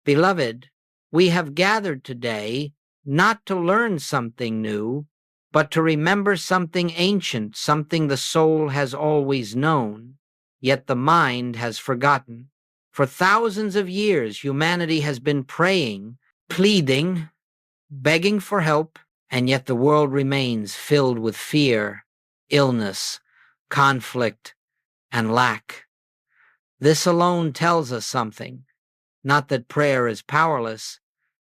Beloved, we have gathered today not to learn something new, but to remember something ancient, something the soul has always known, yet the mind has forgotten. For thousands of years, humanity has been praying, pleading, begging for help, and yet the world remains filled with fear, illness, conflict, and lack. This alone tells us something, not that prayer is powerless,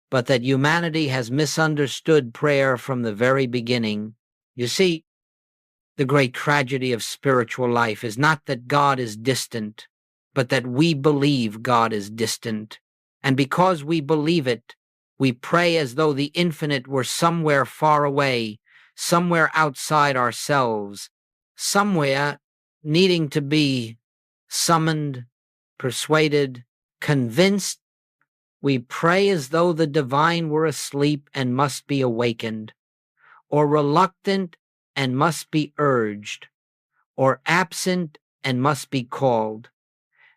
but that humanity has misunderstood prayer from the very beginning. You see, the great tragedy of spiritual life is not that God is distant, but that we believe God is distant. And because we believe it, we pray as though the infinite were somewhere far away, somewhere outside ourselves, somewhere needing to be summoned, persuaded, convinced. We pray as though the divine were asleep and must be awakened, or reluctant and must be urged, or absent and must be called.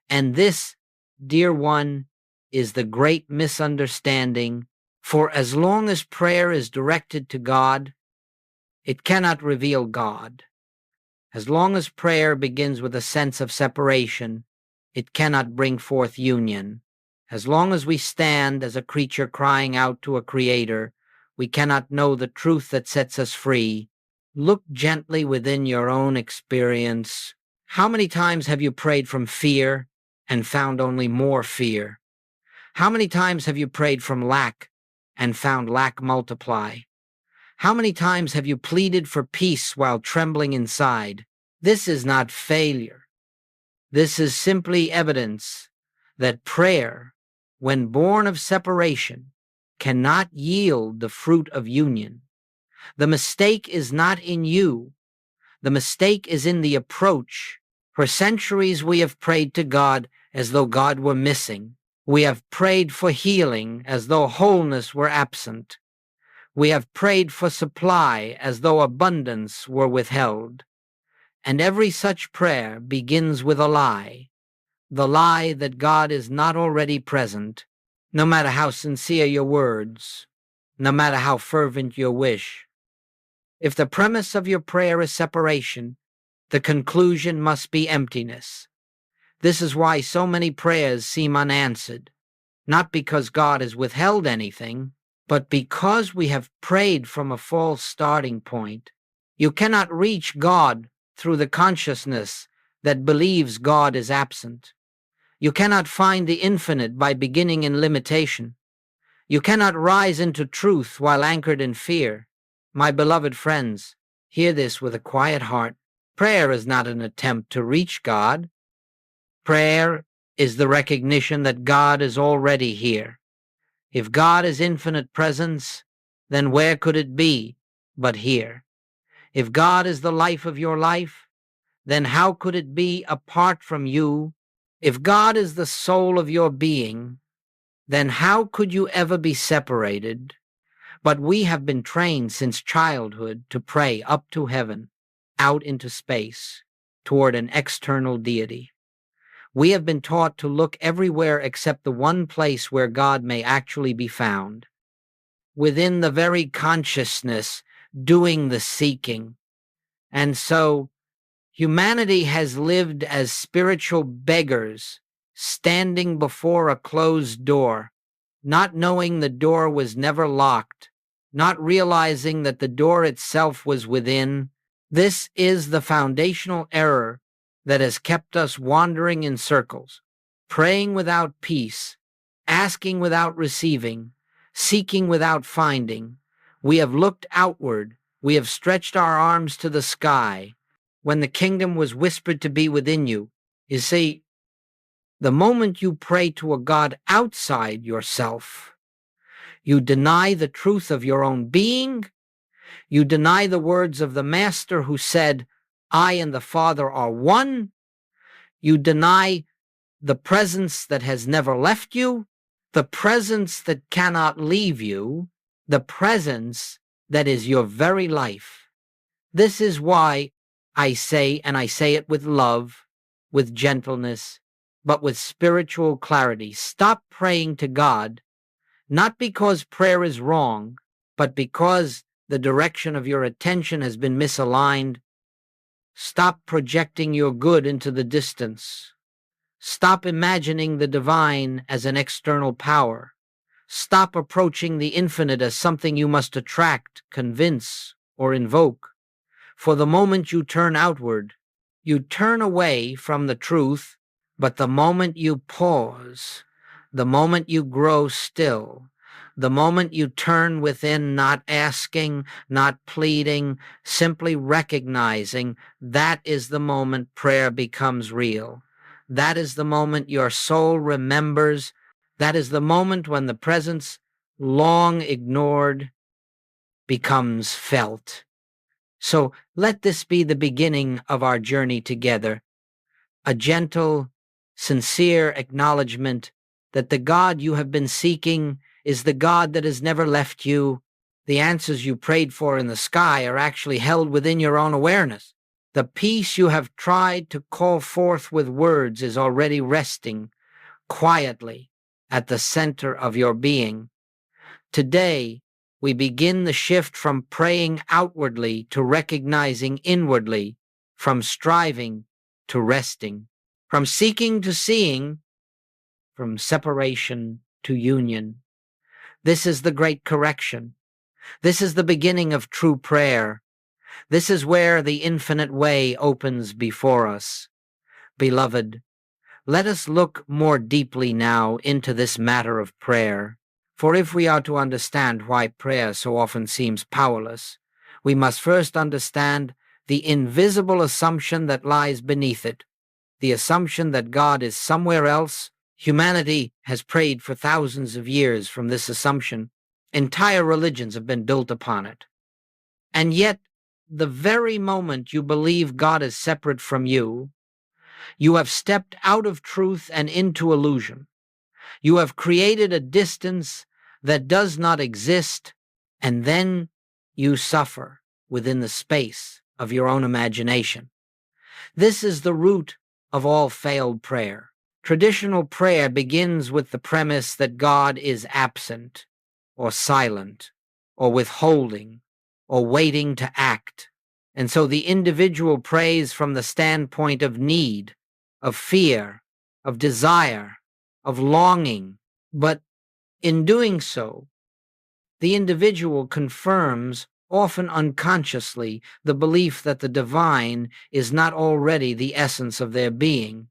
And this, dear one, is the great misunderstanding, for as long as prayer is directed to God, it cannot reveal God. As long as prayer begins with a sense of separation, it cannot bring forth union. As long as we stand as a creature crying out to a creator, we cannot know the truth that sets us free. Look gently within your own experience. How many times have you prayed from fear and found only more fear? How many times have you prayed from lack and found lack multiply? How many times have you pleaded for peace while trembling inside? This is not failure. This is simply evidence that prayer, when born of separation, cannot yield the fruit of union. The mistake is not in you. The mistake is in the approach. For centuries we have prayed to God as though God were missing. We have prayed for healing as though wholeness were absent. We have prayed for supply as though abundance were withheld. And every such prayer begins with a lie, the lie that God is not already present, no matter how sincere your words, no matter how fervent your wish. If the premise of your prayer is separation, the conclusion must be emptiness. This is why so many prayers seem unanswered, not because God has withheld anything, but because we have prayed from a false starting point. You cannot reach God through the consciousness that believes God is absent. You cannot find the infinite by beginning in limitation. You cannot rise into truth while anchored in fear. My beloved friends, hear this with a quiet heart. Prayer is not an attempt to reach God. Prayer is the recognition that God is already here. If God is infinite presence, then where could it be but here? If God is the life of your life, then how could it be apart from you? If God is the soul of your being, then how could you ever be separated? But we have been trained since childhood to pray up to heaven, out into space, toward an external deity. We have been taught to look everywhere except the one place where God may actually be found, within the very consciousness doing the seeking. And so humanity has lived as spiritual beggars, standing before a closed door, not knowing the door was never locked, not realizing that the door itself was within. This is the foundational error that has kept us wandering in circles, praying without peace, asking without receiving, seeking without finding. We have looked outward, we have stretched our arms to the sky, when the kingdom was whispered to be within you. You see, the moment you pray to a God outside yourself, you deny the truth of your own being, you deny the words of the Master who said, I and the Father are one, you deny the presence that has never left you, the presence that cannot leave you, the presence that is your very life. This is why I say, and I say it with love, with gentleness, but with spiritual clarity. Stop praying to God, not because prayer is wrong, but because the direction of your attention has been misaligned. Stop projecting your good into the distance. Stop imagining the divine as an external power. Stop approaching the infinite as something you must attract, convince, or invoke. For the moment you turn outward, you turn away from the truth, but the moment you pause, the moment you grow still, the moment you turn within, not asking, not pleading, simply recognizing, that is the moment prayer becomes real. That is the moment your soul remembers. That is the moment when the presence, long ignored, becomes felt. So let this be the beginning of our journey together, a gentle, sincere acknowledgement that the God you have been seeking is the God that has never left you. The answers you prayed for in the sky are actually held within your own awareness. The peace you have tried to call forth with words is already resting quietly at the center of your being. Today, we begin the shift from praying outwardly to recognizing inwardly, from striving to resting, from seeking to seeing, from separation to union. This is the great correction. This is the beginning of true prayer. This is where the infinite way opens before us. Beloved, let us look more deeply now into this matter of prayer. For if we are to understand why prayer so often seems powerless, we must first understand the invisible assumption that lies beneath it, the assumption that God is somewhere else. Humanity has prayed for thousands of years from this assumption. Entire religions have been built upon it. And yet, the very moment you believe God is separate from you, you have stepped out of truth and into illusion. You have created a distance that does not exist, and then you suffer within the space of your own imagination. This is the root of all failed prayer. Traditional prayer begins with the premise that God is absent, or silent, or withholding, or waiting to act. And so the individual prays from the standpoint of need, of fear, of desire, of longing. But in doing so, the individual confirms, often unconsciously, the belief that the divine is not already the essence of their being.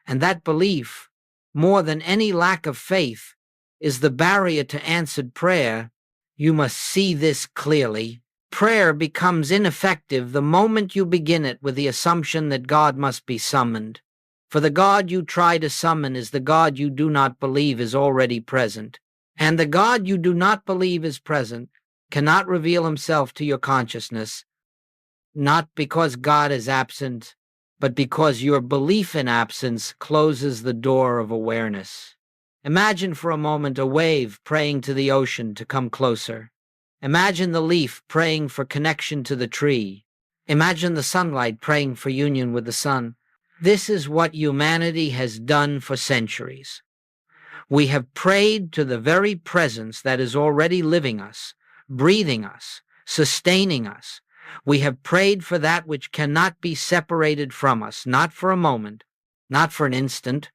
And that belief, more than any lack of faith, is the barrier to answered prayer. You must see this clearly. Prayer becomes ineffective the moment you begin it with the assumption that God must be summoned. For the God you try to summon is the God you do not believe is already present. And the God you do not believe is present cannot reveal himself to your consciousness, not because God is absent, but because your belief in absence closes the door of awareness. Imagine for a moment a wave praying to the ocean to come closer. Imagine the leaf praying for connection to the tree. Imagine the sunlight praying for union with the sun. This is what humanity has done for centuries. We have prayed to the very presence that is already living us, breathing us, sustaining us. We have prayed for that which cannot be separated from us, not for a moment, not for an instant,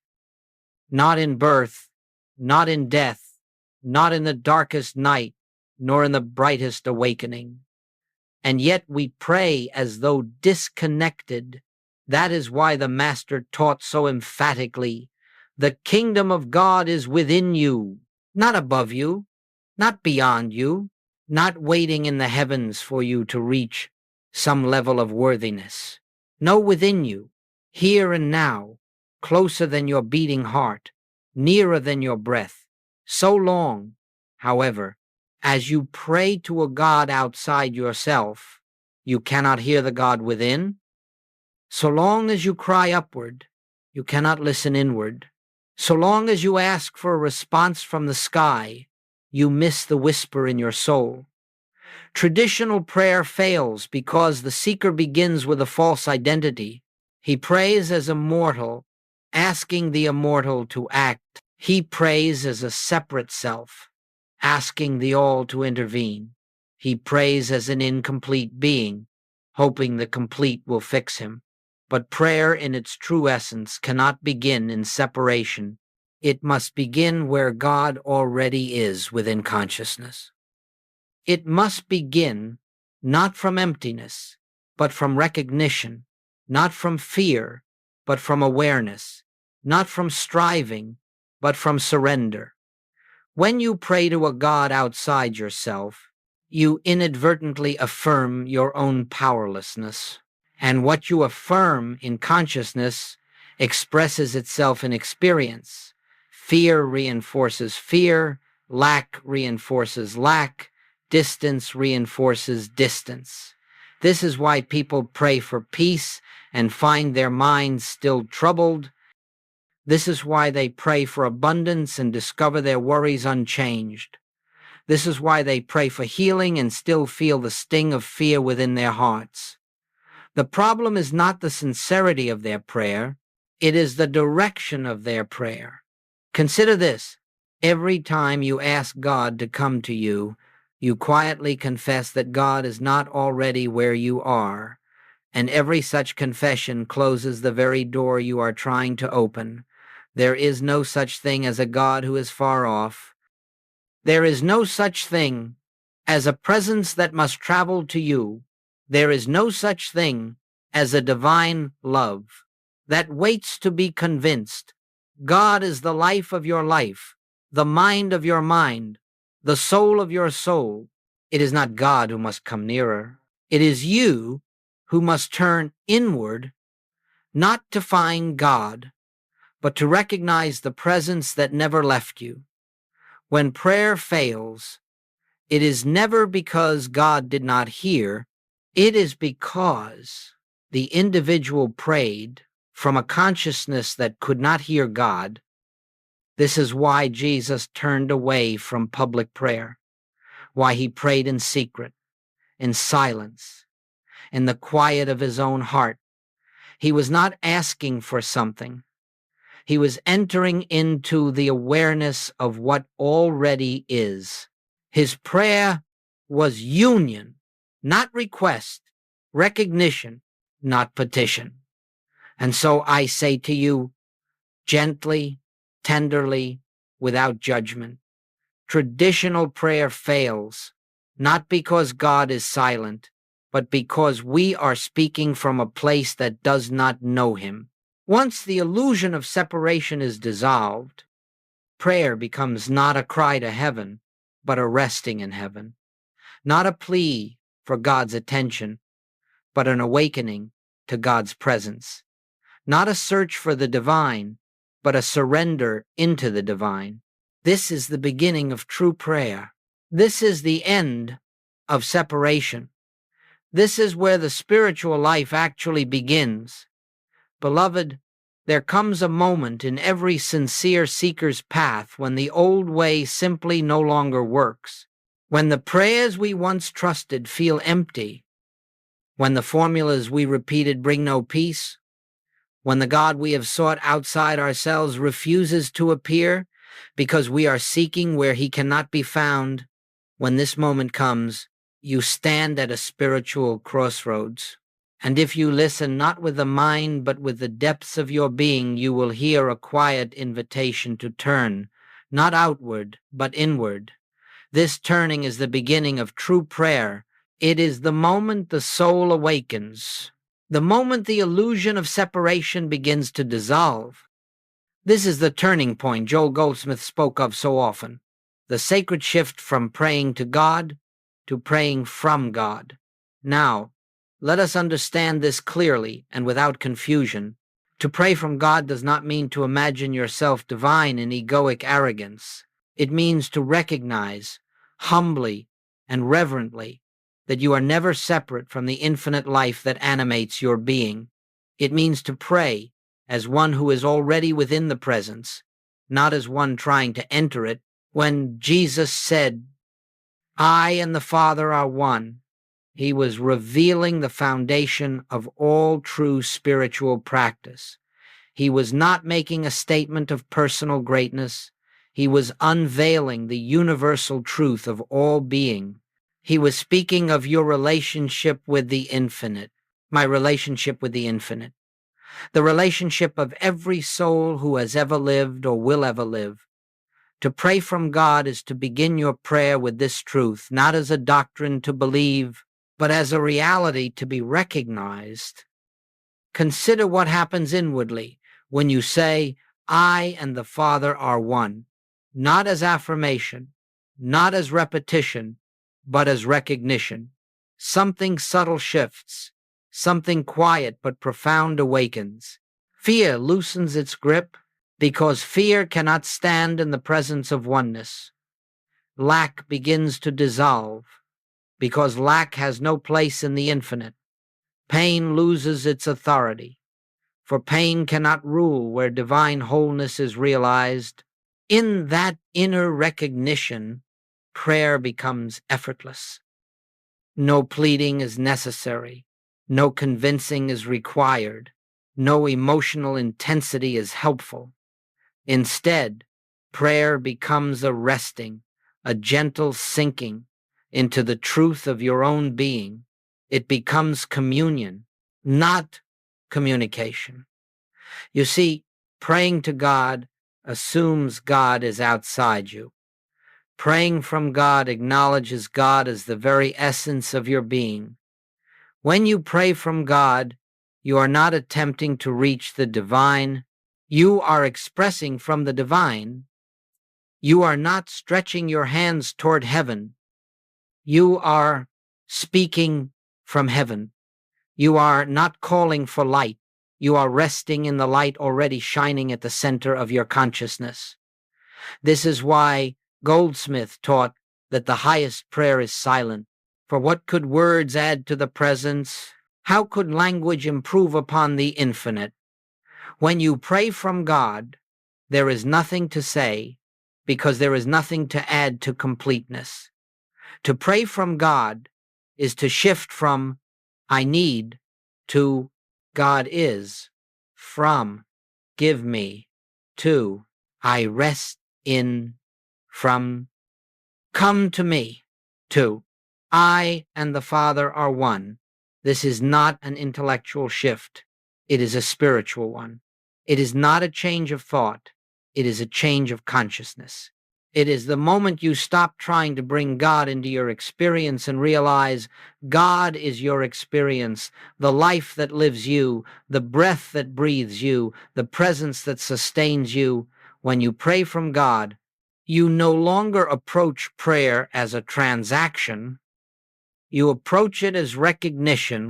not in birth, not in death, not in the darkest night, nor in the brightest awakening. And yet we pray as though disconnected. That is why the Master taught so emphatically, the kingdom of God is within you, not above you, not beyond you, not waiting in the heavens for you to reach some level of worthiness. No, within you, here and now, closer than your beating heart, nearer than your breath. So long, however, as you pray to a God outside yourself, you cannot hear the God within. So long as you cry upward, you cannot listen inward. So long as you ask for a response from the sky, you miss the whisper in your soul. Traditional prayer fails because the seeker begins with a false identity. He prays as a mortal, asking the immortal to act. He prays as a separate self, asking the all to intervene. He prays as an incomplete being, hoping the complete will fix him. But prayer in its true essence cannot begin in separation. It must begin where God already is within consciousness. It must begin not from emptiness, but from recognition, not from fear, but from awareness, not from striving, but from surrender. When you pray to a God outside yourself, you inadvertently affirm your own powerlessness. And what you affirm in consciousness expresses itself in experience. Fear reinforces fear, lack reinforces lack, distance reinforces distance. This is why people pray for peace and find their minds still troubled. This is why they pray for abundance and discover their worries unchanged. This is why they pray for healing and still feel the sting of fear within their hearts. The problem is not the sincerity of their prayer, it is the direction of their prayer. Consider this. Every time you ask God to come to you, you quietly confess that God is not already where you are, and every such confession closes the very door you are trying to open. There is no such thing as a God who is far off. There is no such thing as a presence that must travel to you. There is no such thing as a divine love that waits to be convinced. God is the life of your life, the mind of your mind, the soul of your soul. It is not God who must come nearer. It is you who must turn inward, not to find God, but to recognize the presence that never left you. When prayer fails, it is never because God did not hear. It is because the individual prayed from a consciousness that could not hear God. This is why Jesus turned away from public prayer, why he prayed in secret, in silence, in the quiet of his own heart. He was not asking for something. He was entering into the awareness of what already is. His prayer was union, not request, recognition, not petition. And so I say to you, gently, tenderly, without judgment, traditional prayer fails, not because God is silent, but because we are speaking from a place that does not know him. Once the illusion of separation is dissolved, prayer becomes not a cry to heaven, but a resting in heaven. Not a plea for God's attention, but an awakening to God's presence. Not a search for the divine, but a surrender into the divine. This is the beginning of true prayer. This is the end of separation. This is where the spiritual life actually begins. Beloved, there comes a moment in every sincere seeker's path when the old way simply no longer works, when the prayers we once trusted feel empty, when the formulas we repeated bring no peace, when the God we have sought outside ourselves refuses to appear because we are seeking where he cannot be found. When this moment comes, you stand at a spiritual crossroads. And if you listen not with the mind but with the depths of your being, you will hear a quiet invitation to turn, not outward but inward. This turning is the beginning of true prayer. It is the moment the soul awakens, the moment the illusion of separation begins to dissolve. This is the turning point Joel Goldsmith spoke of so often, the sacred shift from praying to God to praying from God. Now, let us understand this clearly and without confusion. To pray from God does not mean to imagine yourself divine in egoic arrogance. It means to recognize, humbly and reverently, that you are never separate from the infinite life that animates your being. It means to pray as one who is already within the presence, not as one trying to enter it. When Jesus said, "I and the Father are one," he was revealing the foundation of all true spiritual practice. He was not making a statement of personal greatness. He was unveiling the universal truth of all being. He was speaking of your relationship with the infinite, my relationship with the infinite, the relationship of every soul who has ever lived or will ever live. To pray from God is to begin your prayer with this truth, not as a doctrine to believe, but as a reality to be recognized. Consider what happens inwardly when you say, I and the Father are one, not as affirmation, not as repetition, but as recognition. Something subtle shifts, something quiet but profound awakens. Fear loosens its grip because fear cannot stand in the presence of oneness. Lack begins to dissolve because lack has no place in the infinite. Pain loses its authority, for pain cannot rule where divine wholeness is realized. In that inner recognition, prayer becomes effortless. No pleading is necessary. No convincing is required. No emotional intensity is helpful. Instead, prayer becomes a resting, a gentle sinking into the truth of your own being. It becomes communion, not communication. You see, praying to God assumes God is outside you. Praying from God acknowledges God as the very essence of your being. When you pray from God, you are not attempting to reach the divine. You are expressing from the divine. You are not stretching your hands toward heaven. You are speaking from heaven. You are not calling for light. You are resting in the light already shining at the center of your consciousness. This is why Goldsmith taught that the highest prayer is silent. For what could words add to the presence? How could language improve upon the infinite? When you pray from God, there is nothing to say because there is nothing to add to completeness. To pray from God is to shift from I need to God is, from give me to I rest in, from come to me to I and the Father are one. This is not an intellectual shift. It is a spiritual one. It is not a change of thought. It is a change of consciousness. It is the moment you stop trying to bring God into your experience and realize God is your experience, the life that lives you, the breath that breathes you, the presence that sustains you. When you pray from God, you no longer approach prayer as a transaction. You approach it as recognition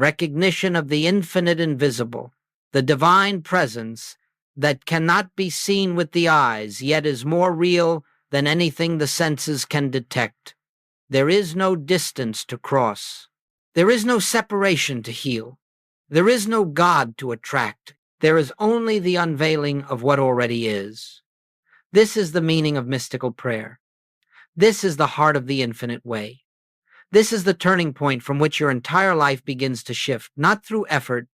of the infinite invisible, the divine presence that cannot be seen with the eyes, yet is more real than anything the senses can detect. There is no distance to cross. There is no separation to heal. There is no God to attract. There is only the unveiling of what already is. This is the meaning of mystical prayer. This is the heart of the infinite way. This is the turning point from which your entire life begins to shift, not through effort,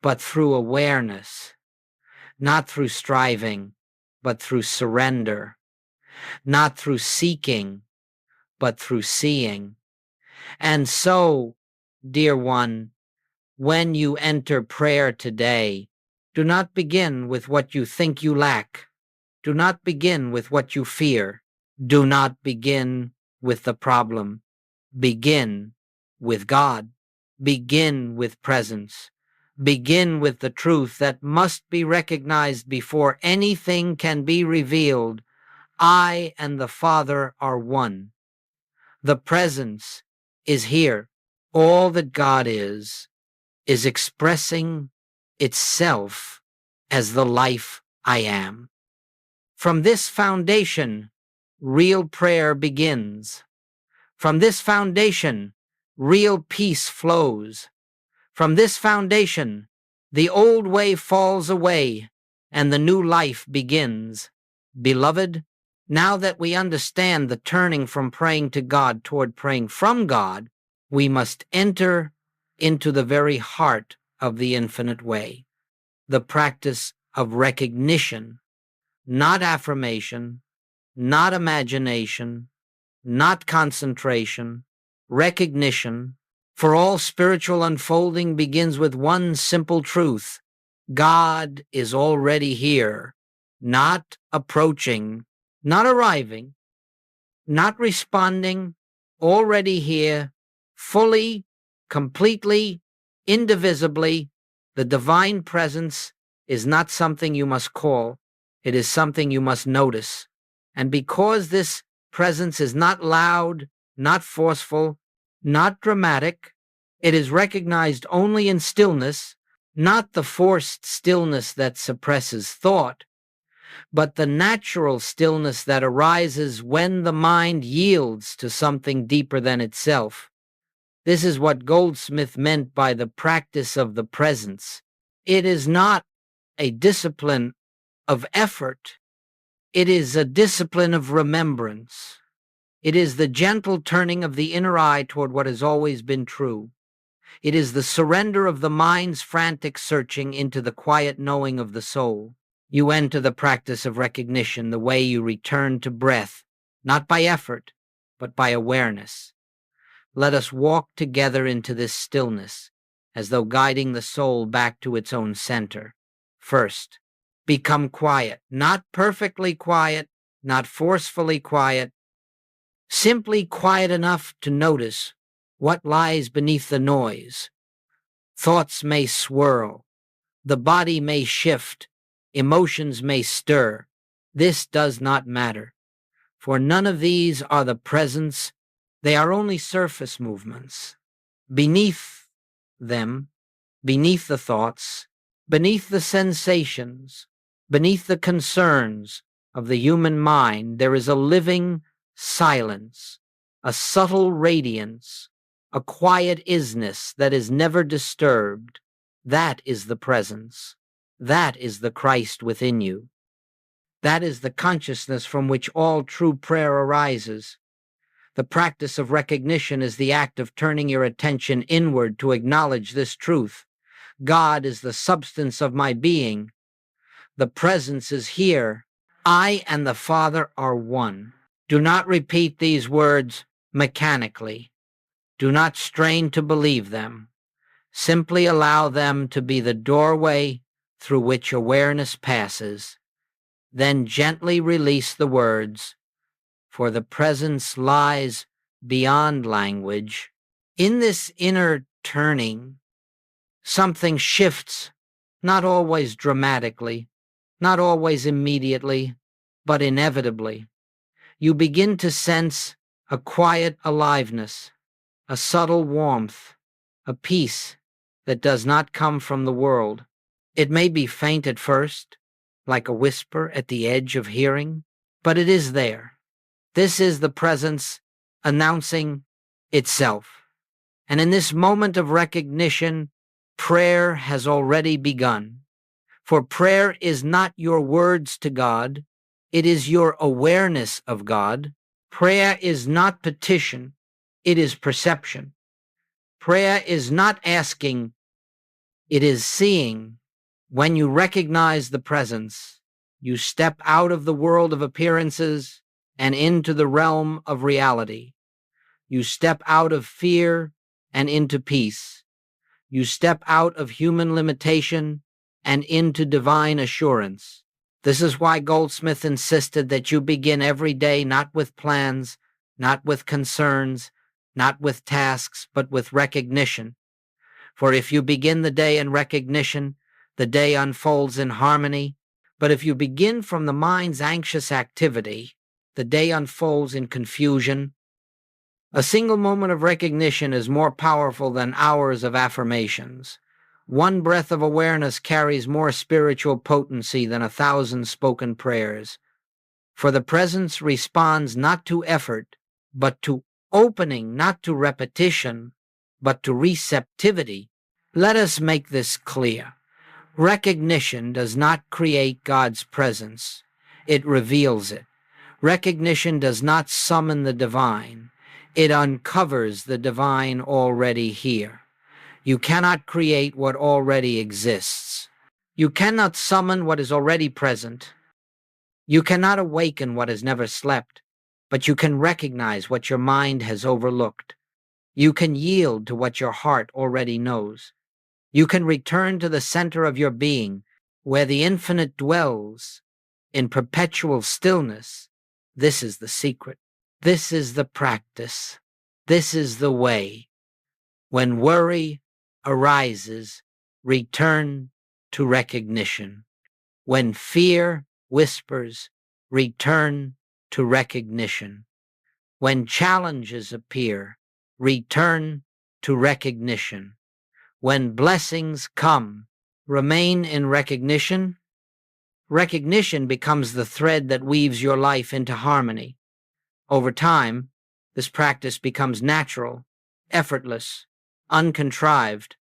but through awareness, not through striving, but through surrender, not through seeking, but through seeing. And so, dear one, when you enter prayer today, do not begin with what you think you lack. Do not begin with what you fear. Do not begin with the problem. Begin with God. Begin with presence. Begin with the truth that must be recognized before anything can be revealed. I and the Father are one. The presence is here. All that God is expressing itself as the life I am. From this foundation, real prayer begins. From this foundation, real peace flows. From this foundation, the old way falls away and the new life begins. Beloved, now that we understand the turning from praying to God toward praying from God, we must enter into the very heart of the infinite way. The practice of recognition, not affirmation, not imagination, not concentration, recognition. For all spiritual unfolding begins with one simple truth: God is already here, not approaching, not arriving, not responding, already here, fully, completely, indivisibly. The divine presence is not something you must call, it is something you must notice. And because this presence is not loud, not forceful, not dramatic, it is recognized only in stillness, not the forced stillness that suppresses thought, but the natural stillness that arises when the mind yields to something deeper than itself. This is what Goldsmith meant by the practice of the presence. It is not a discipline of effort, it is a discipline of remembrance. It is the gentle turning of the inner eye toward what has always been true. It is the surrender of the mind's frantic searching into the quiet knowing of the soul. You enter the practice of recognition the way you return to breath, not by effort, but by awareness. Let us walk together into this stillness, as though guiding the soul back to its own center. First, become quiet, not perfectly quiet, not forcefully quiet, simply quiet enough to notice what lies beneath the noise. Thoughts may swirl, the body may shift, emotions may stir. This does not matter, for none of these are the presence, they are only surface movements. Beneath them, beneath the thoughts, beneath the sensations, beneath the concerns of the human mind, there is a living silence, a subtle radiance, a quiet isness that is never disturbed. That is the presence. That is the Christ within you. That is the consciousness from which all true prayer arises. The practice of recognition is the act of turning your attention inward to acknowledge this truth. God is the substance of my being. The presence is here. I and the Father are one. Do not repeat these words mechanically. Do not strain to believe them. Simply allow them to be the doorway through which awareness passes. Then gently release the words, for the presence lies beyond language. In this inner turning, something shifts, not always dramatically, not always immediately, but inevitably. You begin to sense a quiet aliveness, a subtle warmth, a peace that does not come from the world. It may be faint at first, like a whisper at the edge of hearing, but it is there. This is the presence announcing itself. And in this moment of recognition, prayer has already begun. For prayer is not your words to God, it is your awareness of God. Prayer is not petition, it is perception. Prayer is not asking, it is seeing. When you recognize the presence, you step out of the world of appearances and into the realm of reality. You step out of fear and into peace. You step out of human limitation and into divine assurance. This is why Goldsmith insisted that you begin every day not with plans, not with concerns, not with tasks, but with recognition. For if you begin the day in recognition, the day unfolds in harmony. But if you begin from the mind's anxious activity, the day unfolds in confusion. A single moment of recognition is more powerful than hours of affirmations. One breath of awareness carries more spiritual potency than 1,000 spoken prayers. For the presence responds not to effort, but to opening, not to repetition, but to receptivity. Let us make this clear. Recognition does not create God's presence. It reveals it. Recognition does not summon the divine. It uncovers the divine already here. You cannot create what already exists. You cannot summon what is already present. You cannot awaken what has never slept, but you can recognize what your mind has overlooked. You can yield to what your heart already knows. You can return to the center of your being, where the infinite dwells in perpetual stillness. This is the secret. This is the practice. This is the way. When worry arises, return to recognition. When fear whispers, return to recognition. When challenges appear, return to recognition. When blessings come, remain in recognition. Recognition becomes the thread that weaves your life into harmony. Over time, this practice becomes natural, effortless, uncontrived.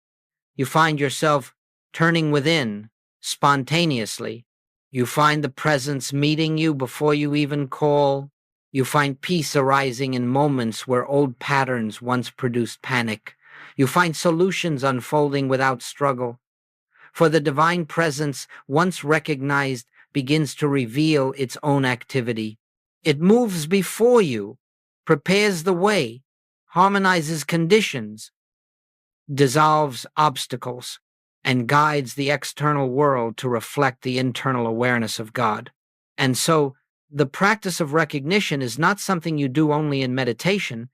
You find yourself turning within spontaneously. You find the presence meeting you before you even call. You find peace arising in moments where old patterns once produced panic. You find solutions unfolding without struggle. For the divine presence, once recognized, begins to reveal its own activity. It moves before you, prepares the way, harmonizes conditions, dissolves obstacles, and guides the external world to reflect the internal awareness of God. And so, the practice of recognition is not something you do only in meditation.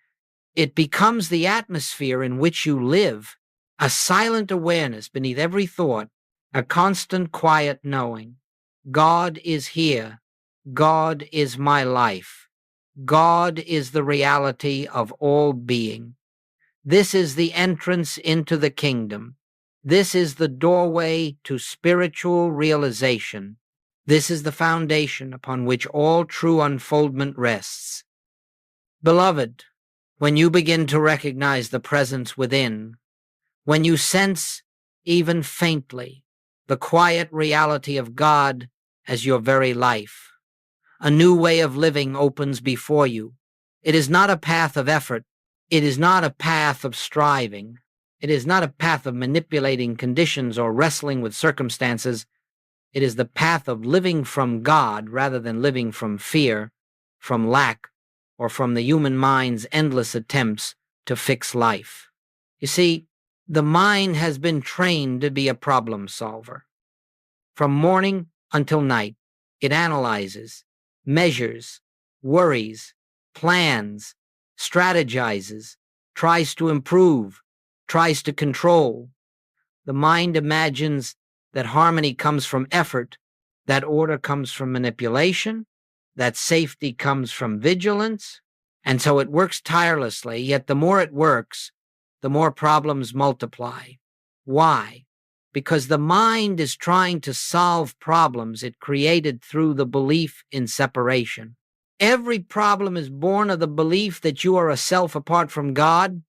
It becomes the atmosphere in which you live, a silent awareness beneath every thought, a constant quiet knowing. God is here. God is my life. God is the reality of all being. This is the entrance into the kingdom. This is the doorway to spiritual realization. This is the foundation upon which all true unfoldment rests. Beloved, when you begin to recognize the presence within, when you sense, even faintly, the quiet reality of God as your very life, a new way of living opens before you. It is not a path of effort. It is not a path of striving. It is not a path of manipulating conditions or wrestling with circumstances. It is the path of living from God rather than living from fear, from lack, or from the human mind's endless attempts to fix life. You see, the mind has been trained to be a problem solver. From morning until night, it analyzes, measures, worries, plans, strategizes, tries to improve, tries to control. The mind imagines that harmony comes from effort, that order comes from manipulation, that safety comes from vigilance, and so it works tirelessly, yet the more it works, the more problems multiply. Why? Because the mind is trying to solve problems it created through the belief in separation. Every problem is born of the belief that you are a self apart from God.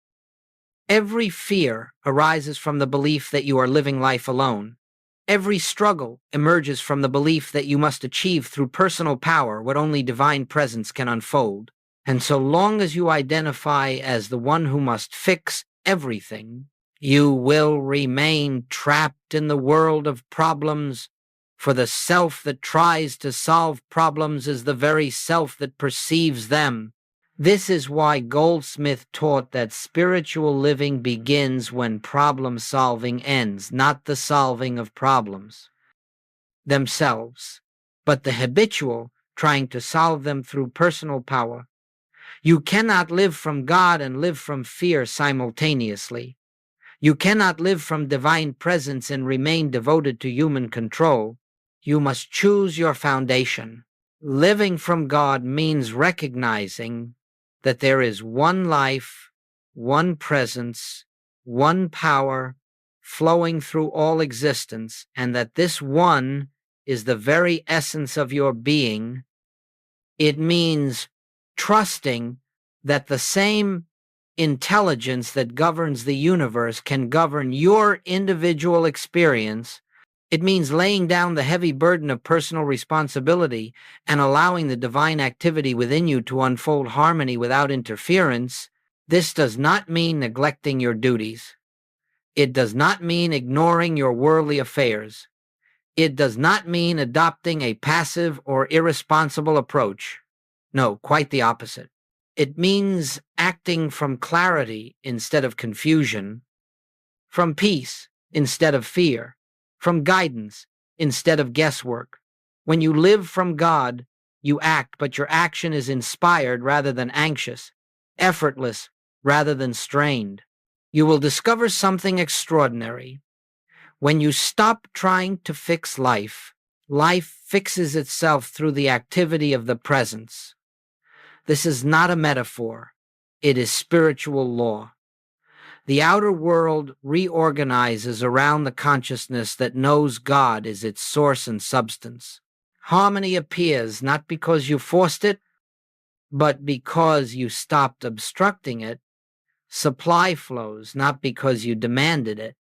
Every fear arises from the belief that you are living life alone. Every struggle emerges from the belief that you must achieve through personal power what only divine presence can unfold. And so long as you identify as the one who must fix everything, you will remain trapped in the world of problems, for the self that tries to solve problems is the very self that perceives them. This is why Goldsmith taught that spiritual living begins when problem solving ends, not the solving of problems themselves, but the habitual trying to solve them through personal power. You cannot live from God and live from fear simultaneously. You cannot live from divine presence and remain devoted to human control. You must choose your foundation. Living from God means recognizing that there is one life, one presence, one power flowing through all existence, and that this one is the very essence of your being. It means trusting that the same intelligence that governs the universe can govern your individual experience. It means laying down the heavy burden of personal responsibility and allowing the divine activity within you to unfold harmony without interference. This does not mean neglecting your duties. It does not mean ignoring your worldly affairs. It does not mean adopting a passive or irresponsible approach. No, quite the opposite. It means acting from clarity instead of confusion, from peace instead of fear, from guidance instead of guesswork. When you live from God, you act, but your action is inspired rather than anxious, effortless rather than strained. You will discover something extraordinary. When you stop trying to fix life, life fixes itself through the activity of the presence. This is not a metaphor. It is spiritual law. The outer world reorganizes around the consciousness that knows God is its source and substance. Harmony appears not because you forced it, but because you stopped obstructing it. Supply flows not because you demanded it,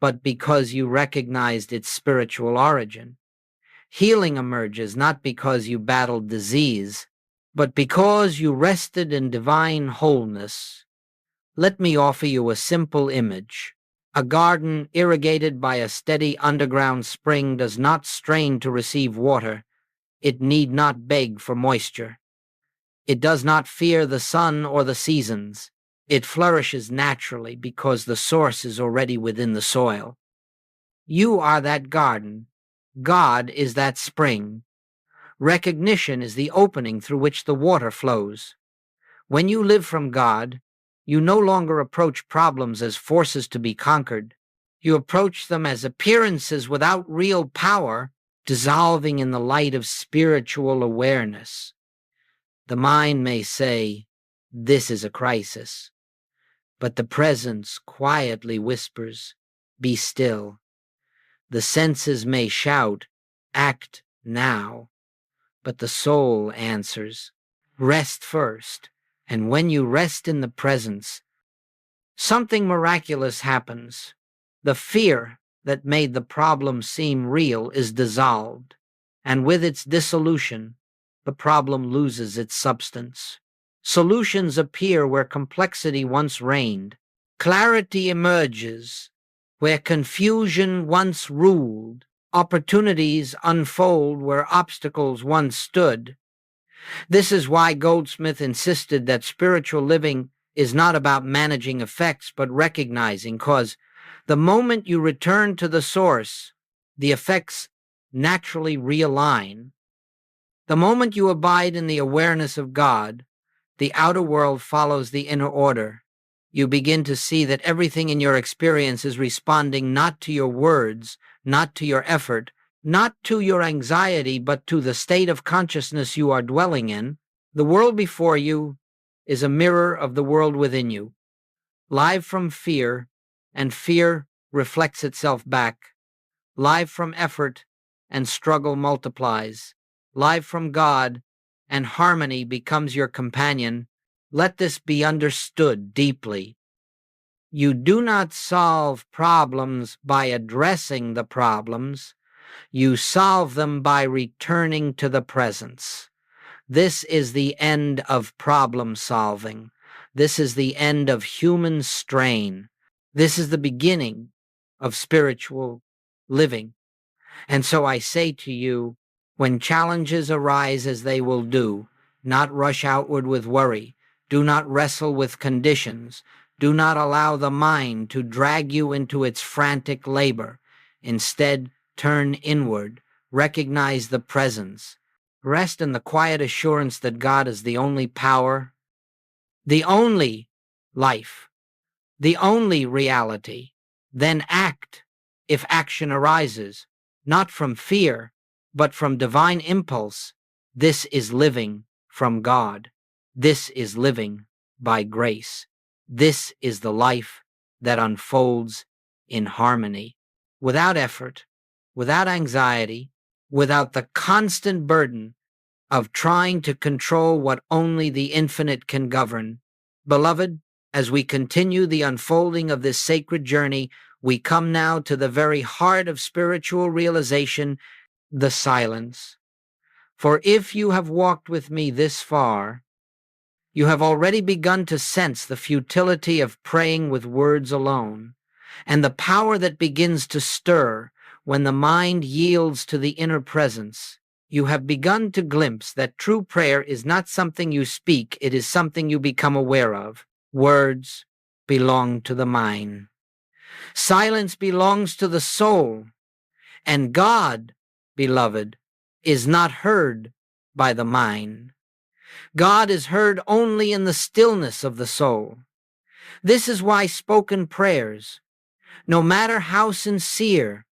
but because you recognized its spiritual origin. Healing emerges not because you battled disease, but because you rested in divine wholeness. Let me offer you a simple image. A garden irrigated by a steady underground spring does not strain to receive water. It need not beg for moisture. It does not fear the sun or the seasons. It flourishes naturally because the source is already within the soil. You are that garden. God is that spring. Recognition is the opening through which the water flows. When you live from God, you no longer approach problems as forces to be conquered. You approach them as appearances without real power, dissolving in the light of spiritual awareness. The mind may say, "This is a crisis," but the presence quietly whispers, "Be still." The senses may shout, "Act now," but the soul answers, "Rest first." And when you rest in the presence, something miraculous happens. The fear that made the problem seem real is dissolved, and with its dissolution, the problem loses its substance. Solutions appear where complexity once reigned. Clarity emerges where confusion once ruled. Opportunities unfold where obstacles once stood. This is why Goldsmith insisted that spiritual living is not about managing effects, but recognizing, because the moment you return to the source, the effects naturally realign. The moment you abide in the awareness of God, the outer world follows the inner order. You begin to see that everything in your experience is responding not to your words, not to your effort, not to your anxiety, but to the state of consciousness you are dwelling in. The world before you is a mirror of the world within you, live from fear, and fear reflects itself back. Live from effort, and struggle multiplies. Live from God, and harmony becomes your companion. Let this be understood deeply. You do not solve problems by addressing the problems. You solve them by returning to the presence. This is the end of problem solving. This is the end of human strain. This is the beginning of spiritual living. And so I say to you, when challenges arise as they will do, not rush outward with worry. Do not wrestle with conditions. Do not allow the mind to drag you into its frantic labor. Instead, turn inward. Recognize the presence. Rest in the quiet assurance that God is the only power, the only life, the only reality. Then act if action arises, not from fear, but from divine impulse. This is living from God. This is living by grace. This is the life that unfolds in harmony, without effort, without anxiety, without the constant burden of trying to control what only the infinite can govern. Beloved, as we continue the unfolding of this sacred journey, we come now to the very heart of spiritual realization, the silence. For if you have walked with me this far, you have already begun to sense the futility of praying with words alone, and the power that begins to stir when the mind yields to the inner presence, you have begun to glimpse that true prayer is not something you speak, it is something you become aware of. Words belong to the mind. Silence belongs to the soul. And God, beloved, is not heard by the mind. God is heard only in the stillness of the soul. This is why spoken prayers, no matter how sincere,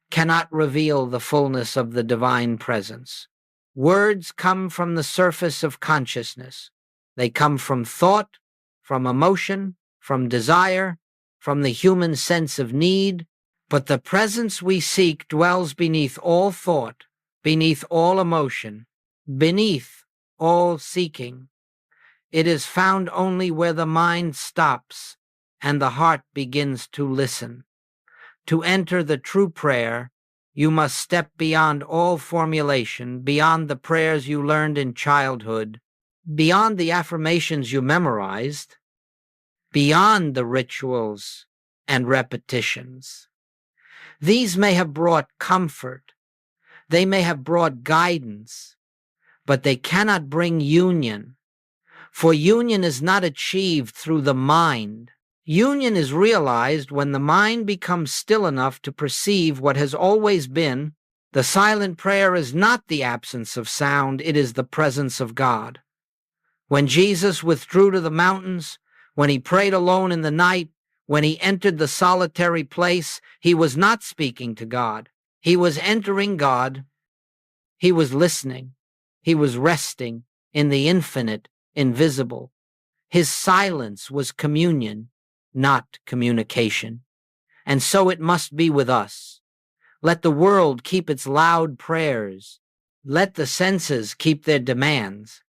cannot reveal the fullness of the divine presence. Words come from the surface of consciousness. They come from thought, from emotion, from desire, from the human sense of need, but the presence we seek dwells beneath all thought, beneath all emotion, beneath all seeking. It is found only where the mind stops and the heart begins to listen. To enter the true prayer, you must step beyond all formulation, beyond the prayers you learned in childhood, beyond the affirmations you memorized, beyond the rituals and repetitions. These may have brought comfort, they may have brought guidance, but they cannot bring union, for union is not achieved through the mind. Union is realized when the mind becomes still enough to perceive what has always been. The silent prayer is not the absence of sound, it is the presence of God. When Jesus withdrew to the mountains, when he prayed alone in the night, when he entered the solitary place, he was not speaking to God. He was entering God. He was listening. He was resting in the infinite, invisible. His silence was communion, not communication. And so it must be with us. Let the world keep its loud prayers. Let the senses keep their demands.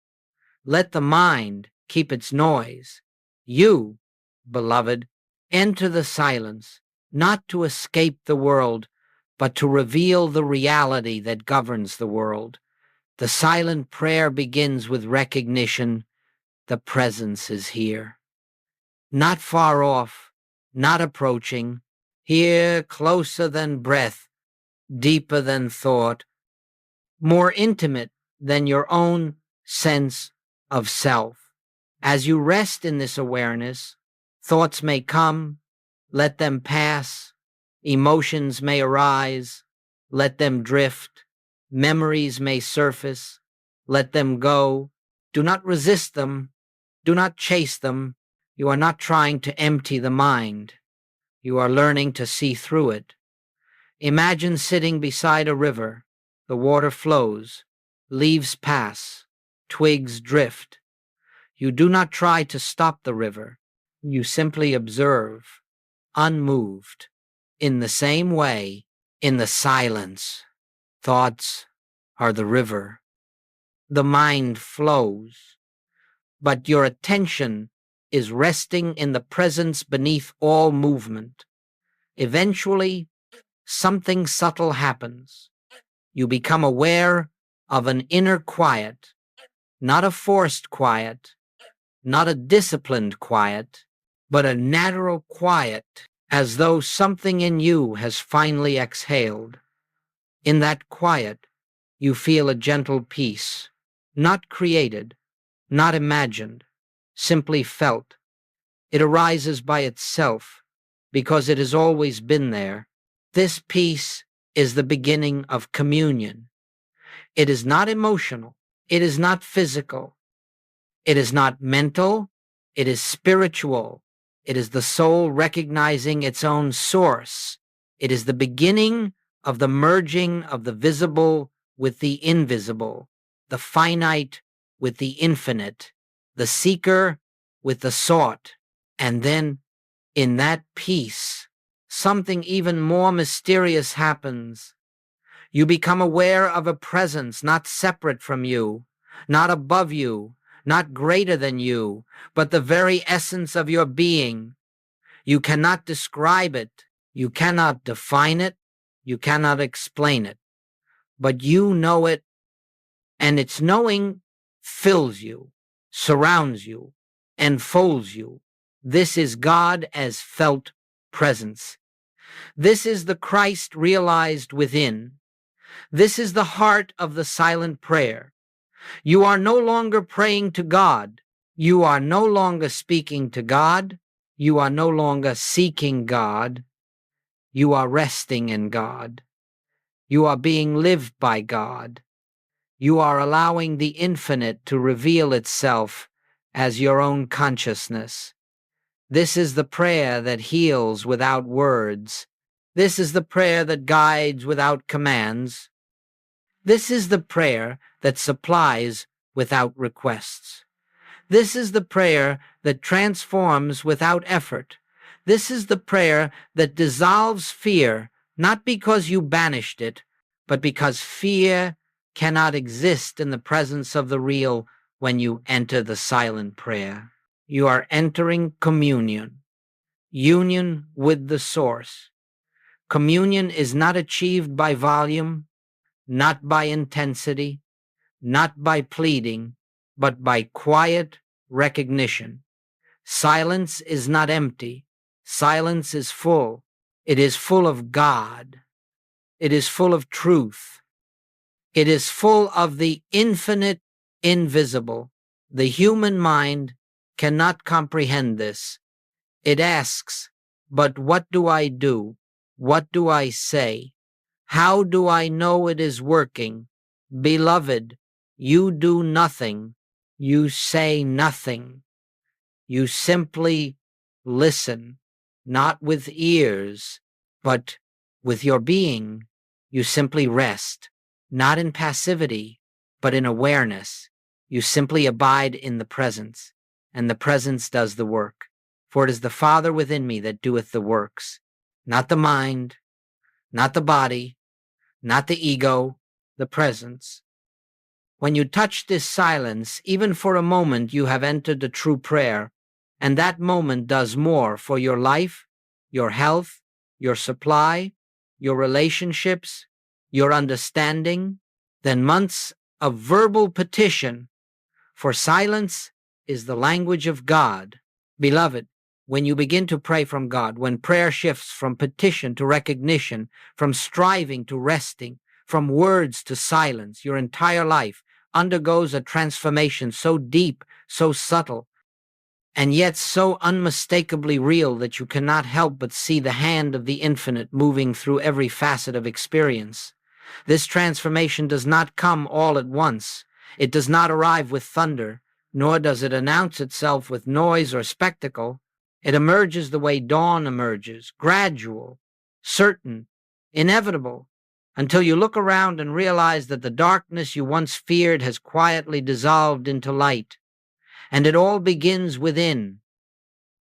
Let the mind keep its noise. You, beloved, enter the silence, not to escape the world, but to reveal the reality that governs the world. The silent prayer begins with recognition. The presence is here. Not far off, not approaching, here closer than breath, deeper than thought, more intimate than your own sense of self. As you rest in this awareness, thoughts may come, let them pass, emotions may arise, let them drift, memories may surface, let them go. Do not resist them, do not chase them. You are not trying to empty the mind. You are learning to see through it. Imagine sitting beside a river. The water flows, leaves pass, twigs drift. You do not try to stop the river. You simply observe, unmoved. In the same way, in the silence, thoughts are the river. The mind flows, but your attention is resting in the presence beneath all movement. Eventually, something subtle happens. You become aware of an inner quiet, not a forced quiet, not a disciplined quiet, but a natural quiet, as though something in you has finally exhaled. In that quiet, you feel a gentle peace, not created, not imagined, simply felt. It arises by itself, because it has always been there. This peace is the beginning of communion. It is not emotional. It is not physical. It is not mental. It is spiritual. It is the soul recognizing its own source. It is the beginning of the merging of the visible with the invisible, the finite with the infinite, the seeker with the sought. And then, in that peace, something even more mysterious happens. You become aware of a presence not separate from you, not above you, not greater than you, but the very essence of your being. You cannot describe it, you cannot define it, you cannot explain it, but you know it, and its knowing fills you, surrounds you, enfolds you. This is God as felt presence. This is the Christ realized within. This is the heart of the silent prayer. You are no longer praying to God. You are no longer speaking to God. You are no longer seeking God. You are resting in God. You are being lived by God. You are allowing the infinite to reveal itself as your own consciousness. This is the prayer that heals without words. This is the prayer that guides without commands. This is the prayer that supplies without requests. This is the prayer that transforms without effort. This is the prayer that dissolves fear, not because you banished it, but because fear cannot exist in the presence of the real when you enter the silent prayer. You are entering communion, union with the source. Communion is not achieved by volume, not by intensity, not by pleading, but by quiet recognition. Silence is not empty. Silence is full. It is full of God. It is full of truth. It is full of the infinite invisible. The human mind cannot comprehend this. It asks, but what do I do? What do I say? How do I know it is working? Beloved, you do nothing. You say nothing. You simply listen, not with ears, but with your being. You simply rest, not in passivity, but in awareness. You simply abide in the presence, and the presence does the work. For it is the Father within me that doeth the works, not the mind, not the body, not the ego, the presence. When you touch this silence, even for a moment, you have entered the true prayer, and that moment does more for your life, your health, your supply, your relationships, your understanding, than months of verbal petition, for silence is the language of God. Beloved, when you begin to pray from God, when prayer shifts from petition to recognition, from striving to resting, from words to silence, your entire life undergoes a transformation so deep, so subtle, and yet so unmistakably real that you cannot help but see the hand of the infinite moving through every facet of experience. This transformation does not come all at once. It does not arrive with thunder, nor does it announce itself with noise or spectacle. It emerges the way dawn emerges, gradual, certain, inevitable, until you look around and realize that the darkness you once feared has quietly dissolved into light. And it all begins within.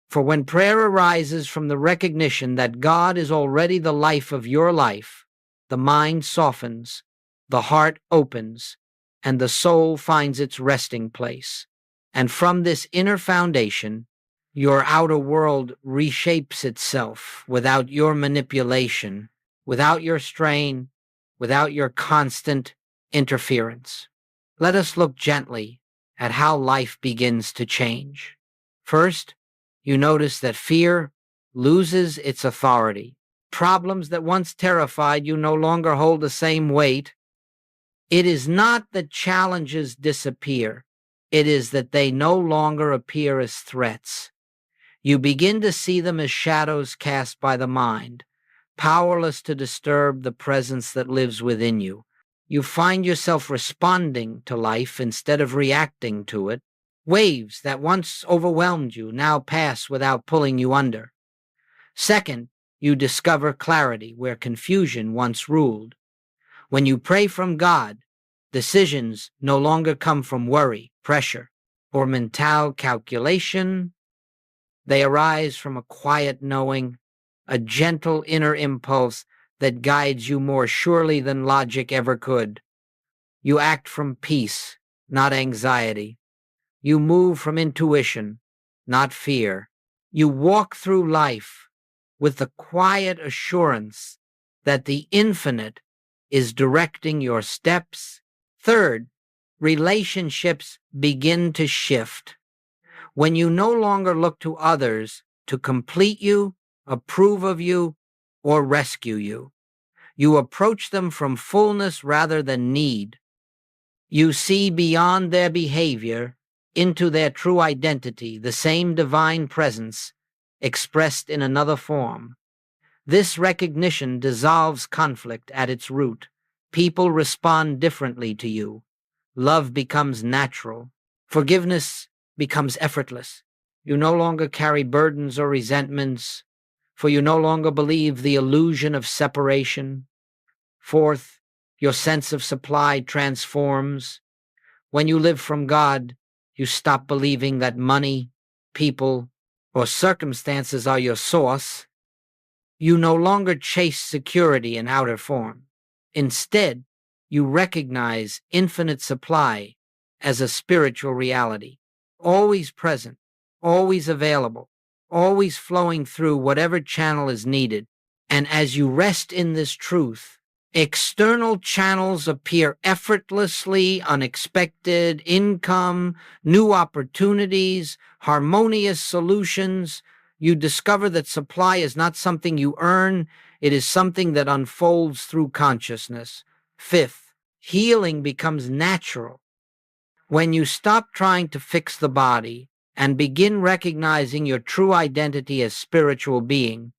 For when prayer arises from the recognition that God is already the life of your life, the mind softens, the heart opens, and the soul finds its resting place. And from this inner foundation, your outer world reshapes itself without your manipulation, without your strain, without your constant interference. Let us look gently at how life begins to change. First, you notice that fear loses its authority. Problems that once terrified you no longer hold the same weight. It is not that challenges disappear. It is that they no longer appear as threats. You begin to see them as shadows cast by the mind, powerless to disturb the presence that lives within you. You find yourself responding to life instead of reacting to it. Waves that once overwhelmed you now pass without pulling you under. Second, you discover clarity where confusion once ruled. When you pray from God, decisions no longer come from worry, pressure, or mental calculation. They arise from a quiet knowing, a gentle inner impulse that guides you more surely than logic ever could. You act from peace, not anxiety. You move from intuition, not fear. You walk through life with the quiet assurance that the infinite is directing your steps. Third, relationships begin to shift. When you no longer look to others to complete you, approve of you, or rescue you. You approach them from fullness rather than need. You see beyond their behavior into their true identity, the same divine presence expressed in another form. This recognition dissolves conflict at its root. People respond differently to you. Love becomes natural. Forgiveness becomes effortless. You no longer carry burdens or resentments, for you no longer believe the illusion of separation. Fourth, your sense of supply transforms. When you live from God, you stop believing that money, people, or circumstances are your source. You no longer chase security in outer form. Instead, you recognize infinite supply as a spiritual reality, always present, always available, always flowing through whatever channel is needed. And as you rest in this truth, external channels appear effortlessly, unexpected income, new opportunities, harmonious solutions. You discover that supply is not something you earn, it is something that unfolds through consciousness. Fifth, healing becomes natural. When you stop trying to fix the body and begin recognizing your true identity as spiritual being,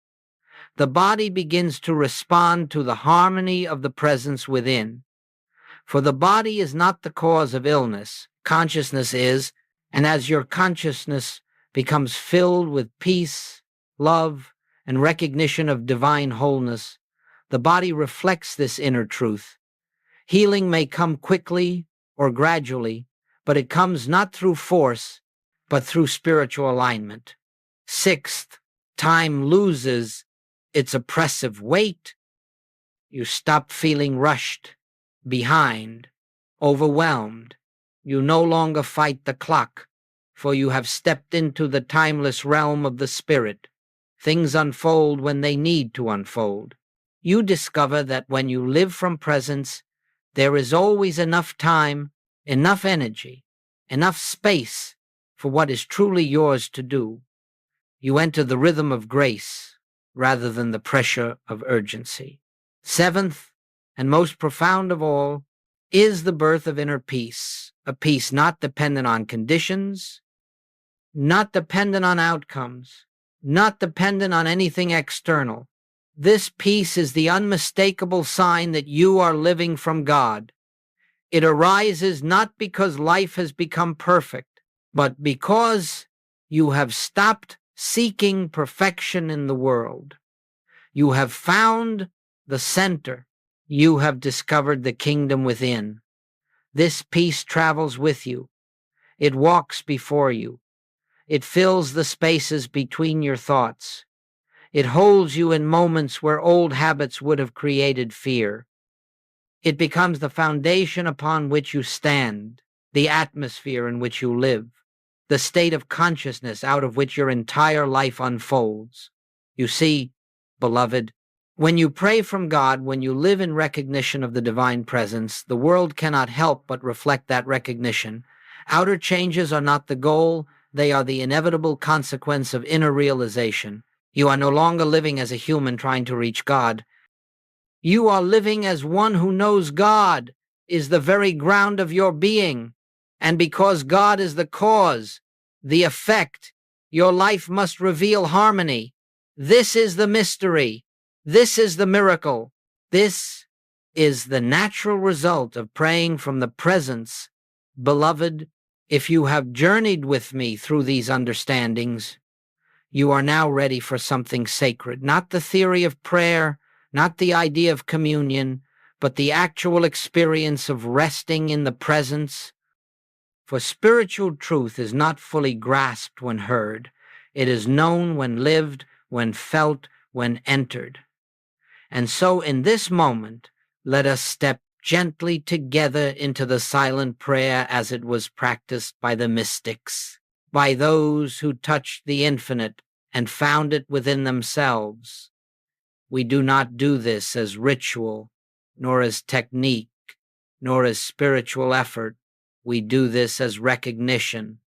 the body begins to respond to the harmony of the presence within. For the body is not the cause of illness, consciousness is, and as your consciousness becomes filled with peace, love, and recognition of divine wholeness, the body reflects this inner truth. Healing may come quickly or gradually, but it comes not through force, but through spiritual alignment. Sixth, time loses its oppressive weight. You stop feeling rushed, behind, overwhelmed. You no longer fight the clock, for you have stepped into the timeless realm of the spirit. Things unfold when they need to unfold. You discover that when you live from presence, there is always enough time, enough energy, enough space for what is truly yours to do. You enter the rhythm of grace rather than the pressure of urgency. Seventh, and most profound of all, is the birth of inner peace, a peace not dependent on conditions, not dependent on outcomes, not dependent on anything external. This peace is the unmistakable sign that you are living from God. It arises not because life has become perfect, but because you have stopped seeking perfection in the world. You have found the center. You have discovered the kingdom within. This peace travels with you. It walks before you. It fills the spaces between your thoughts. It holds you in moments where old habits would have created fear. It becomes the foundation upon which you stand, the atmosphere in which you live, the state of consciousness out of which your entire life unfolds. You see, beloved, when you pray from God, when you live in recognition of the divine presence, the world cannot help but reflect that recognition. Outer changes are not the goal, they are the inevitable consequence of inner realization. You are no longer living as a human trying to reach God. You are living as one who knows God is the very ground of your being. And because God is the cause, the effect, your life must reveal harmony. This is the mystery. This is the miracle. This is the natural result of praying from the presence. Beloved, if you have journeyed with me through these understandings, you are now ready for something sacred, not the theory of prayer, not the idea of communion, but the actual experience of resting in the presence. For spiritual truth is not fully grasped when heard. It is known when lived, when felt, when entered. And so in this moment, let us step gently together into the silent prayer as it was practiced by the mystics, by those who touched the infinite and found it within themselves. We do not do this as ritual, nor as technique, nor as spiritual effort. We do this as recognition.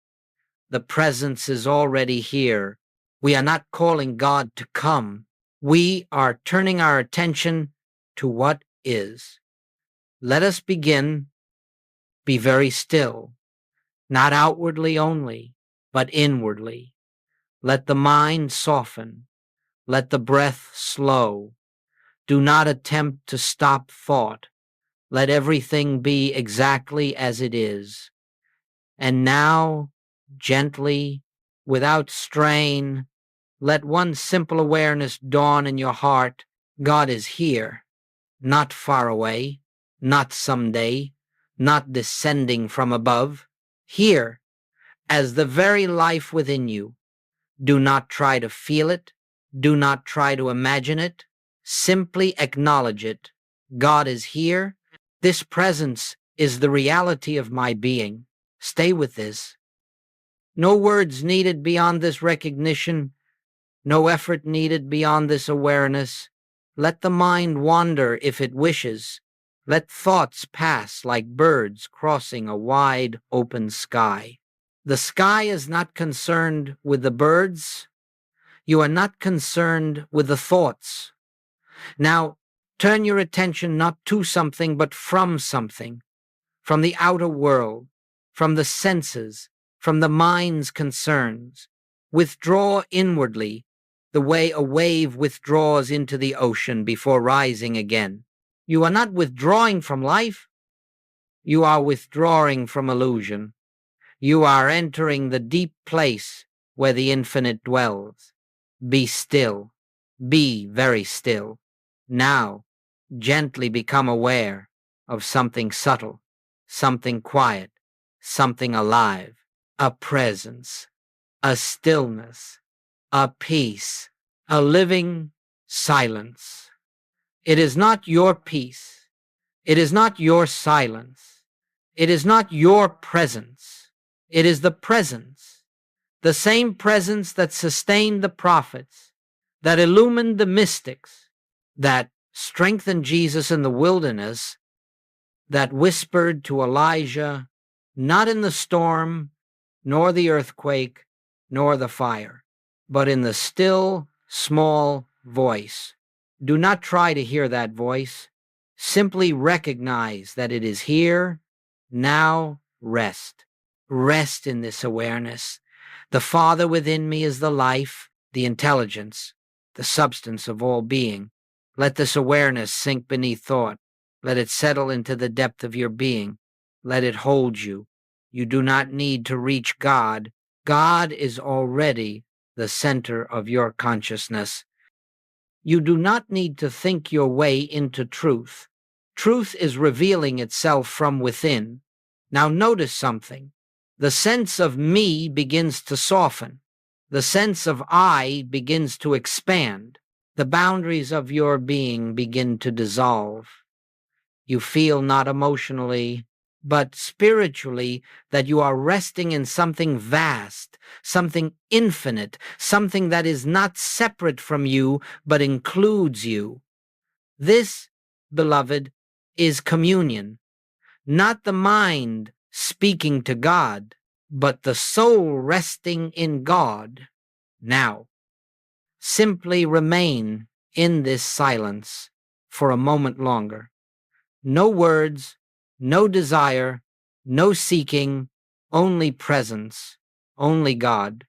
The presence is already here. We are not calling God to come. We are turning our attention to what is. Let us begin. Be very still, not outwardly only, but inwardly. Let the mind soften. Let the breath slow. Do not attempt to stop thought. Let everything be exactly as it is. And now, gently, without strain, let one simple awareness dawn in your heart. God is here, not far away, not someday, not descending from above. Here, as the very life within you. Do not try to feel it. Do not try to imagine it. Simply acknowledge it. God is here. This presence is the reality of my being. Stay with this. No words needed beyond this recognition. No effort needed beyond this awareness. Let the mind wander if it wishes. Let thoughts pass like birds crossing a wide open sky. The sky is not concerned with the birds. You are not concerned with the thoughts. Now, turn your attention not to something, but from something, from the outer world, from the senses, from the mind's concerns. Withdraw inwardly, the way a wave withdraws into the ocean before rising again. You are not withdrawing from life. You are withdrawing from illusion. You are entering the deep place where the infinite dwells. Be still. Be very still. Now, gently become aware of something subtle, something quiet, something alive, a presence, a stillness, a peace, a living silence. It is not your peace. It is not your silence. It is not your presence. It is the presence, the same presence that sustained the prophets, that illumined the mystics, that strengthened Jesus in the wilderness, that whispered to Elijah, not in the storm, nor the earthquake, nor the fire, but in the still, small voice. Do not try to hear that voice. Simply recognize that it is here. Now rest. Rest in this awareness. The Father within me is the life, the intelligence, the substance of all being. Let this awareness sink beneath thought. Let it settle into the depth of your being. Let it hold you. You do not need to reach God. God is already the center of your consciousness. You do not need to think your way into truth. Truth is revealing itself from within. Now notice something. The sense of me begins to soften. The sense of I begins to expand. The boundaries of your being begin to dissolve. You feel not emotionally, but spiritually that you are resting in something vast, something infinite, something that is not separate from you, but includes you. This, beloved, is communion, not the mind speaking to God, but the soul resting in God. Now, simply remain in this silence for a moment longer. No words, no desire, no seeking, only presence, only God.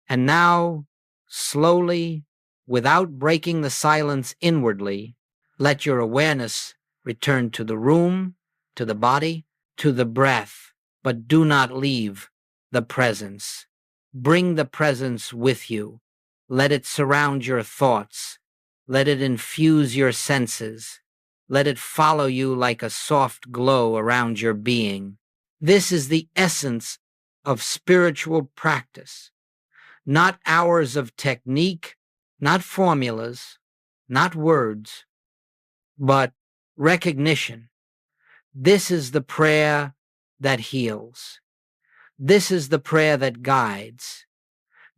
And now, slowly, without breaking the silence inwardly, let your awareness return to the room, to the body, to the breath, but do not leave the presence. Bring the presence with you. Let it surround your thoughts. Let it infuse your senses. Let it follow you like a soft glow around your being. This is the essence of spiritual practice. Not hours of technique, not formulas, not words, but recognition. This is the prayer that heals. This is the prayer that guides.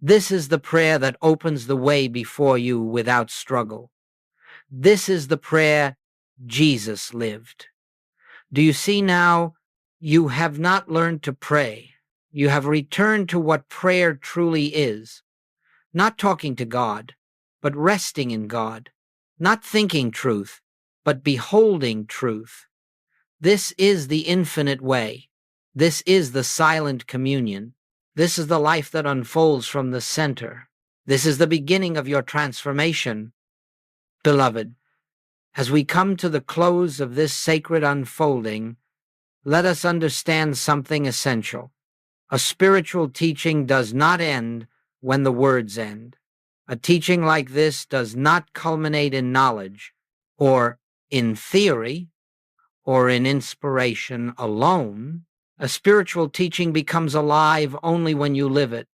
This is the prayer that opens the way before you without struggle. This is the prayer Jesus lived. Do you see now? You have not learned to pray. You have returned to what prayer truly is. Not talking to God, but resting in God, not thinking truth, but beholding truth. This is the infinite way. This is the silent communion. This is the life that unfolds from the center. This is the beginning of your transformation, beloved. As we come to the close of this sacred unfolding, let us understand something essential. A spiritual teaching does not end when the words end. A teaching like this does not culminate in knowledge, or in theory, or in inspiration alone. A spiritual teaching becomes alive only when you live it,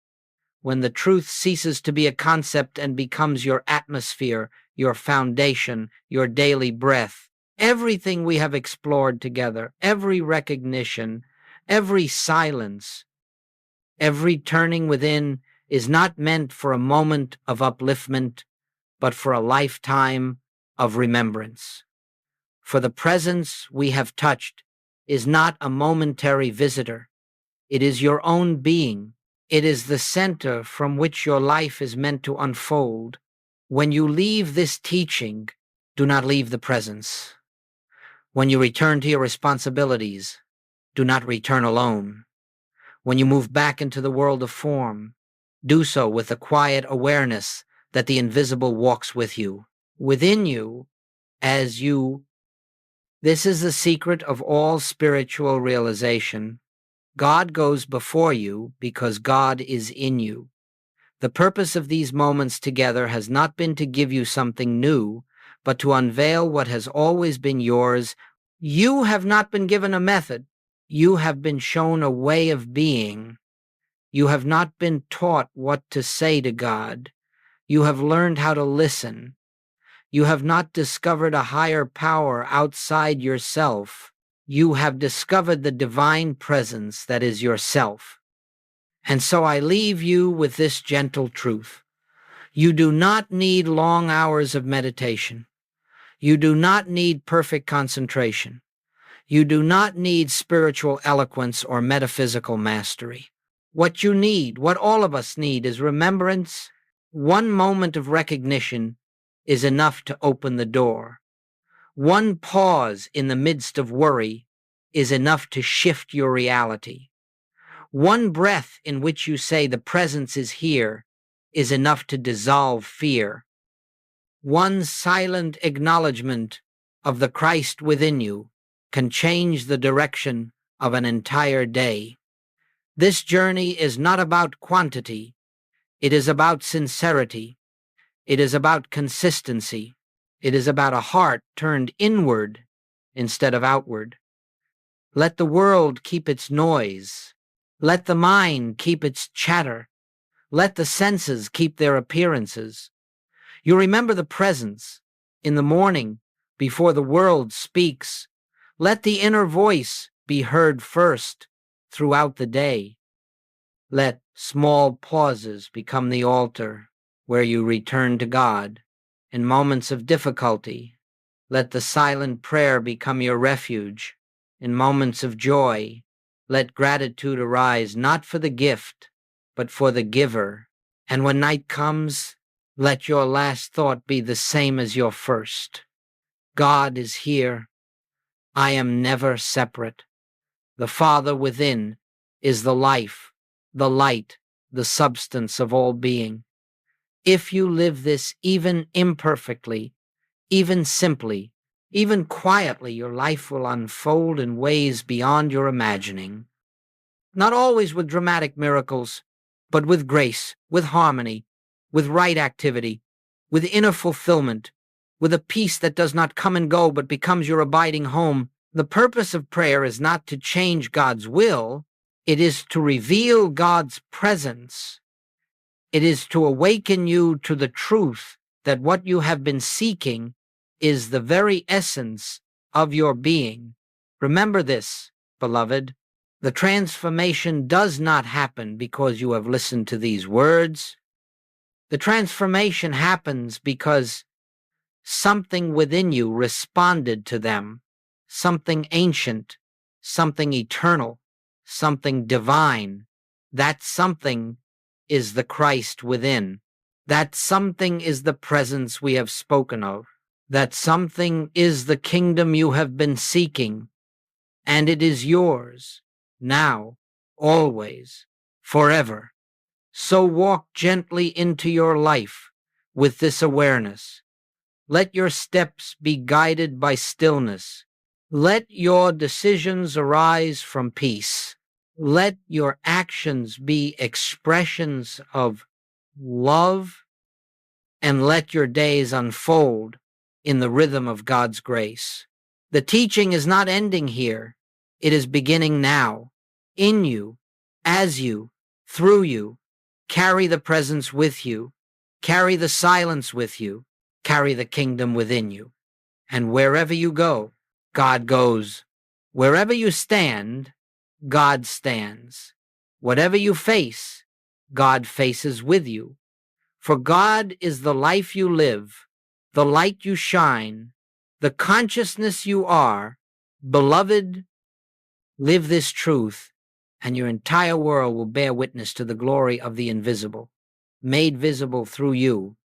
when the truth ceases to be a concept and becomes your atmosphere, your foundation, your daily breath. Everything we have explored together, every recognition, every silence, every turning within is not meant for a moment of upliftment, but for a lifetime of remembrance. For the presence we have touched is not a momentary visitor. It is your own being. It is the center from which your life is meant to unfold. When you leave this teaching, do not leave the presence. When you return to your responsibilities, do not return alone. When you move back into the world of form, do so with a quiet awareness that the invisible walks with you, within you, as you. This is the secret of all spiritual realization. God goes before you because God is in you. The purpose of these moments together has not been to give you something new, but to unveil what has always been yours. You have not been given a method. You have been shown a way of being. You have not been taught what to say to God. You have learned how to listen. You have not discovered a higher power outside yourself. You have discovered the divine presence that is yourself. And so I leave you with this gentle truth. You do not need long hours of meditation. You do not need perfect concentration. You do not need spiritual eloquence or metaphysical mastery. What you need, what all of us need, is remembrance. One moment of recognition is enough to open the door. One pause in the midst of worry is enough to shift your reality. One breath in which you say the presence is here is enough to dissolve fear. One silent acknowledgement of the Christ within you can change the direction of an entire day. This journey is not about quantity. It is about sincerity. It is about consistency. It is about a heart turned inward instead of outward. Let the world keep its noise. Let the mind keep its chatter. Let the senses keep their appearances. You remember the presence in the morning before the world speaks. Let the inner voice be heard first throughout the day. Let small pauses become the altar where you return to God. In moments of difficulty, let the silent prayer become your refuge. In moments of joy, let gratitude arise not for the gift, but for the giver. And when night comes, let your last thought be the same as your first. God is here. I am never separate. The Father within is the life, the light, the substance of all being. If you live this even imperfectly, even simply, even quietly, your life will unfold in ways beyond your imagining. Not always with dramatic miracles, but with grace, with harmony, with right activity, with inner fulfillment, with a peace that does not come and go but becomes your abiding home. The purpose of prayer is not to change God's will. It is to reveal God's presence. It is to awaken you to the truth that what you have been seeking is the very essence of your being. Remember this, beloved. The transformation does not happen because you have listened to these words. The transformation happens because something within you responded to them, something ancient, something eternal, something divine. That something is the Christ within. That something is the presence we have spoken of. That something is the kingdom you have been seeking, and it is yours, now, always, forever. So walk gently into your life with this awareness. Let your steps be guided by stillness. Let your decisions arise from peace. Let your actions be expressions of love, and let your days unfold in the rhythm of God's grace. The teaching is not ending here. It is beginning now, in you, as you, through you. Carry the presence with you. Carry the silence with you. Carry the kingdom within you. And wherever you go, God goes. Wherever you stand, God stands. Whatever you face, God faces with you. For God is the life you live, the light you shine, the consciousness you are. Beloved, live this truth, and your entire world will bear witness to the glory of the invisible, made visible through you